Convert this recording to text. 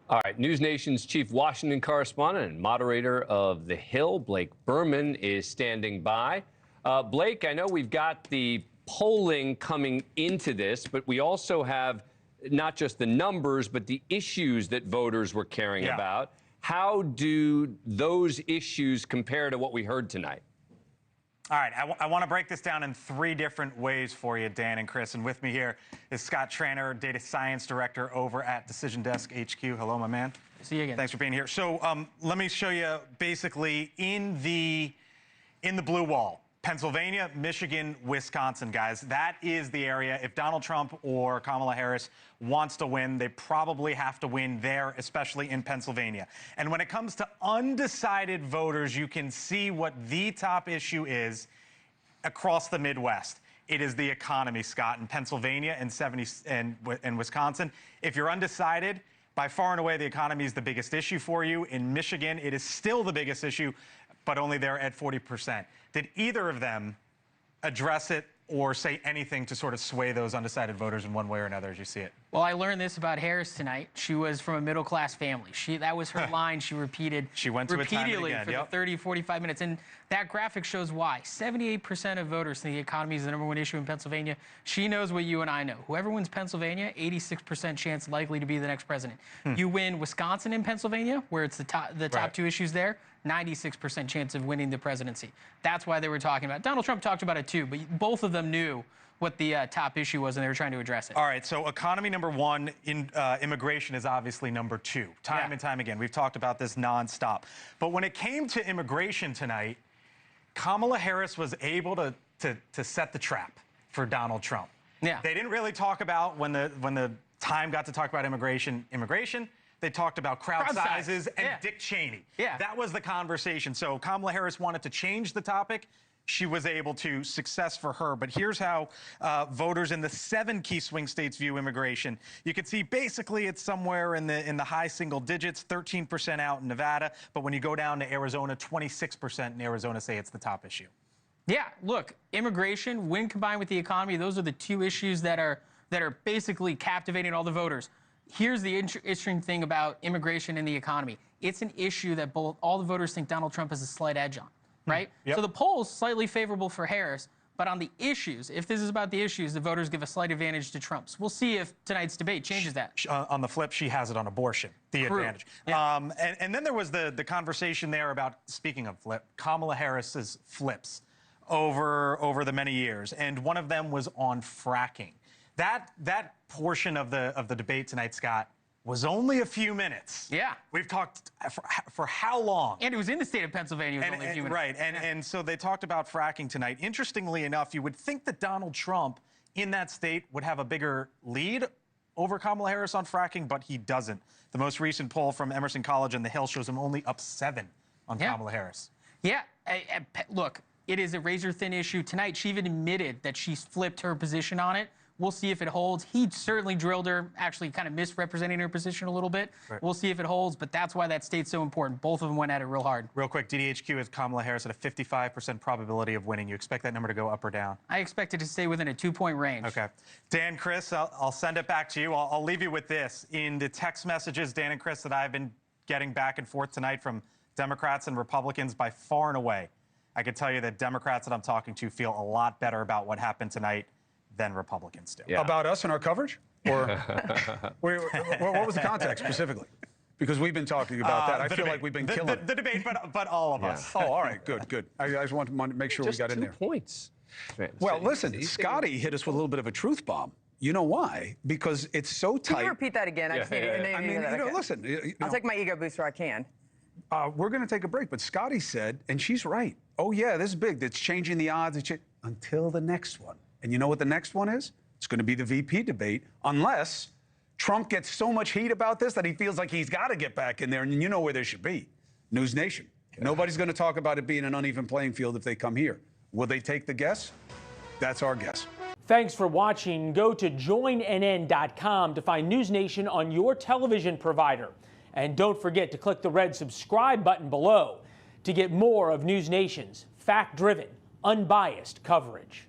All right, NewsNation's chief Washington correspondent and moderator of The Hill, Blake Burman, is standing by. Blake, I know we've got the polling coming into this, but we also have not just the numbers, but the issues that voters were caring about. How do those issues compare to what we heard tonight? All right, I want to break this down in 3 different ways for you, Dan and Chris. And with me here is Scott Tranter, Data Science Director over at Decision Desk HQ. Hello, my man. See you again. Thanks for being here. So let me show you basically in the blue wall. Pennsylvania, Michigan, Wisconsin, guys. That is the area. If Donald Trump or Kamala Harris wants to win, they probably have to win there, especially in Pennsylvania. And when it comes to undecided voters, you can see what the top issue is across the Midwest. It is the economy, Scott, in Pennsylvania and Wisconsin. If you're undecided, by far and away, the economy is the biggest issue for you. In Michigan, it is still the biggest issue, but only there at 40%. Did either of them address it or say anything to sort of sway those undecided voters in one way or another as you see it? Well, I learned this about Harris tonight. She was from a middle-class family. That was her line she repeated she went to repeatedly it again. For the 30, 45 minutes. And that graphic shows why. 78% of voters think the economy is the #1 issue in Pennsylvania. She knows what you and I know. Whoever wins Pennsylvania, 86% chance likely to be the next president. You win Wisconsin and Pennsylvania, where it's the top 2 issues there, 96% chance of winning the presidency. That's why they were talking about it. Donald Trump talked about it too, but both of them knew what the top issue was, and they were trying to address it. All right, so economy #1, immigration is obviously #2. Time and time again. We've talked about this nonstop. But when it came to immigration tonight, Kamala Harris was able to set the trap for Donald Trump. Yeah. They didn't really talk about, when the time got to talk about immigration, they talked about crowd sizes and Dick Cheney. Yeah. That was the conversation. So Kamala Harris wanted to change the topic. She was able to. Success for her. But here's how voters in the 7 key swing states view immigration. You can see basically it's somewhere in the high single digits, 13% out in Nevada. But when you go down to Arizona, 26% in Arizona say it's the top issue. Yeah, look, immigration, when combined with the economy, those are the 2 issues that are basically captivating all the voters. Here's the interesting thing about immigration and the economy. It's an issue that all the voters think Donald Trump has a slight edge on, right? So the poll's slightly favorable for Harris, but on the issues, if this is about the issues, the voters give a slight advantage to Trump. So we'll see if tonight's debate changes that. On the flip, she has it on abortion, the advantage. Yeah. And then there was the conversation there about, speaking of flip, Kamala Harris's flips over the many years. And one of them was on fracking. That portion of the debate tonight, Scott, was only a few minutes. Yeah. We've talked for how long? And it was in the state of Pennsylvania. It was only a few minutes. Right. And so they talked about fracking tonight. Interestingly enough, you would think that Donald Trump in that state would have a bigger lead over Kamala Harris on fracking, but he doesn't. The most recent poll from Emerson College and The Hill shows him only up 7 on Kamala Harris. Yeah. Look, it is a razor-thin issue. Tonight, she even admitted that she's flipped her position on it. We'll see if it holds. He certainly drilled her, actually kind of misrepresenting her position a little bit. Right. We'll see if it holds, but that's why that state's so important. Both of them went at it real hard. Real quick, DDHQ has Kamala Harris at a 55% probability of winning. You expect that number to go up or down? I expect it to stay within a 2-point range. Okay. Dan, Chris, I'll send it back to you. I'll leave you with this. In the text messages, Dan and Chris, that I've been getting back and forth tonight from Democrats and Republicans, by far and away, I can tell you that Democrats that I'm talking to feel a lot better about what happened tonight than Republicans do. Yeah. About us and our coverage? Or what was the context specifically? Because we've been talking about that. I feel like we've been killing it. The debate, but all of us. Oh, all right, good. I just want to make sure we got in there. Just 2 points. Well, listen, Scotty hit us with a little bit of a truth bomb. You know why? Because it's so tight. Can you repeat that again? I just need to. I mean, listen. I'll take my ego booster. I can. We're going to take a break, but Scotty said, and she's right. Oh yeah, this is big. It's changing the odds. Until the next one. And you know what the next one is? It's going to be the VP debate, unless Trump gets so much heat about this that he feels like he's got to get back in there, and you know where there should be. NewsNation. Nobody's going to talk about it being an uneven playing field if they come here. Will they take the guess? That's our guess. Thanks for watching. Go to joinnn.com to find NewsNation on your television provider. And don't forget to click the red subscribe button below to get more of NewsNation's fact-driven, unbiased coverage.